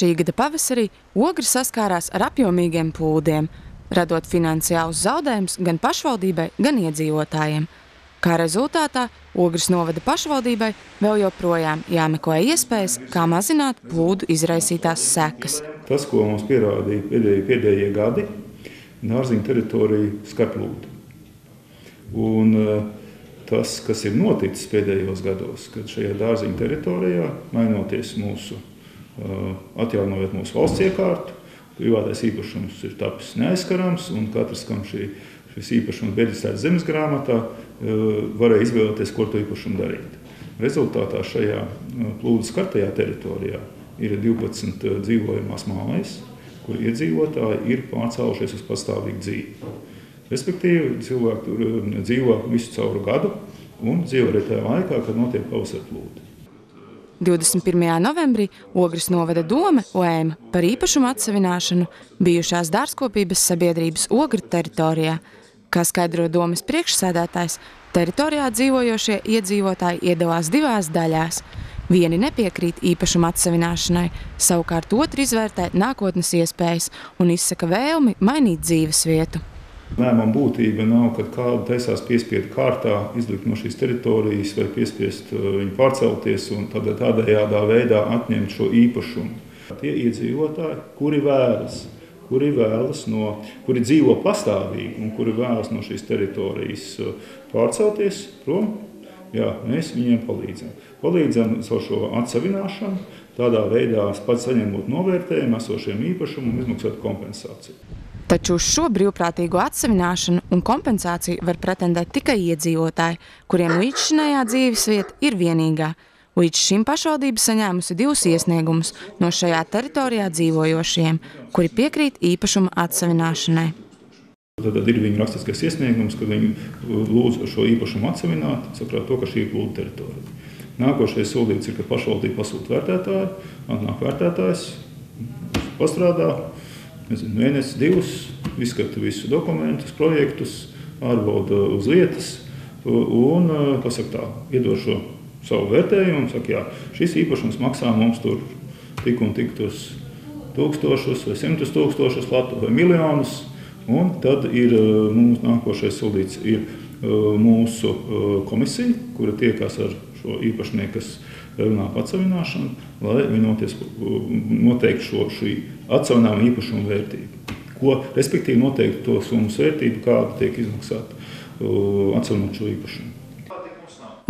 Šī gada pavasarī Ogre saskārās ar apjomīgiem plūdiem, radot finansiālus zaudējumus gan pašvaldībai, gan iedzīvotājiem. Kā rezultātā Ogres novada pašvaldībai vēl joprojām jāmeklē iespējas, kā mazināt plūdu izraisītās sekas. Tas, ko mums pierādīja pēdējie gadi, dārziņu teritoriju skar plūdi. Un tas, kas ir noticis pēdējos gados, kad šajā dārziņu teritorijā, mainoties atjaunojot mūsu valsts iekārtu, privātais īpašums ir tapis neaizskarams, un katrs, kam šis īpašums reģistrēts zemes grāmatā, varēja izvēlēties, ko to īpašumu darīt. Rezultātā šajā plūdu skartajā teritorijā ir 12 dzīvojamās mājas, kur iedzīvotāji ir pārcēlušies uz pastāvīgu dzīvi. Respektīvi, cilvēki tur dzīvo visu cauru gadu un dzīvo arī tajā laikā, kad notiek pavasara plūdi. 21. novembrī Ogres novada dome lēma par īpašumu atsavināšanu bijušās dārzkopības sabiedrības Ogre teritorijā. Kā skaidro domes priekšsēdētājs, teritorijā dzīvojošie iedzīvotāji iedalās divās daļās. Vieni nepiekrīt īpašuma atsavināšanai, savukārt otri izvērtē nākotnes iespējas un izsaka vēlmi mainīt dzīves vietu. Lēmuma būtība nav, kad kādu taisās piespiedu kārtā izlikt no šīs teritorijas vai piespiest viņu pārcelties un tādējādā veidā atņemt šo īpašumu. Tie iedzīvotāji, kuri dzīvo pastāvīgi un kuri vēlas no šīs teritorijas pārcelties prom, mēs viņiem palīdzam. Palīdzam ar šo atsavināšanu, tādā veidā pats saņemot novērtējumu esošiem īpašumiem un izmaksāt kompensāciju. Taču uz šo brīvprātīgo atsavināšanu un kompensāciju var pretendēt tikai iedzīvotāji, kuriem līdzšinējā dzīvesvieta ir vienīgā. Līdz šim pašvaldība saņēmusi 2 iesniegumus no šajā teritorijā dzīvojošiem, kuri piekrīt īpašuma atsavināšanai. Tad ir viņa rakstiskais iesniegums, kad viņi lūdz šo īpašumu atsavināt, sakrāt to, ka šī ir plūdu teritorija. Nākošais solīts ir, ka pašvaldība pasūta vērtētāju, atnāk vērtētājs, pastrādā, mēnesis, 2, izskata visu dokumentus, projektus, ārbauda uz vietas un, iedod šo savu vērtējumu un saka, šis īpašums maksā mums tur tik un tik tūkstošus vai 100 tūkstošus latu vai miljonus, un tad ir mūsu nākošais solīts ir mūsu komisija, kura tiekās ar šo īpašnieku, kas runā par atsavināšanu, lai viņi noteikti šī atsavinājuma īpašuma vērtību. Respektīvi noteikti to summas vērtību, kāda tiek izmaksāta atsavinot šo īpašumu.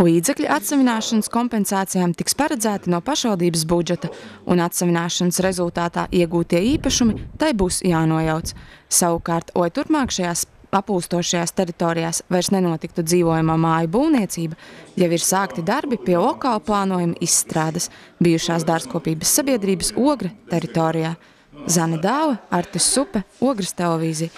Līdzekļi atsavināšanas kompensācijām tiks paredzēti no pašvaldības budžeta, un atsavināšanas rezultātā iegūtie īpašumi tai būs jānojauc. Savukārt, lai turpmāk šajās apūstošajās teritorijās vairs nenotiktu dzīvojamā māju būvniecība, jau ir sākti darbi pie lokāla plānojuma izstrādes bijušās dārzkopības sabiedrības Ogre teritorijā. Zane Dāle, Artis Supe, Ogres televīzija.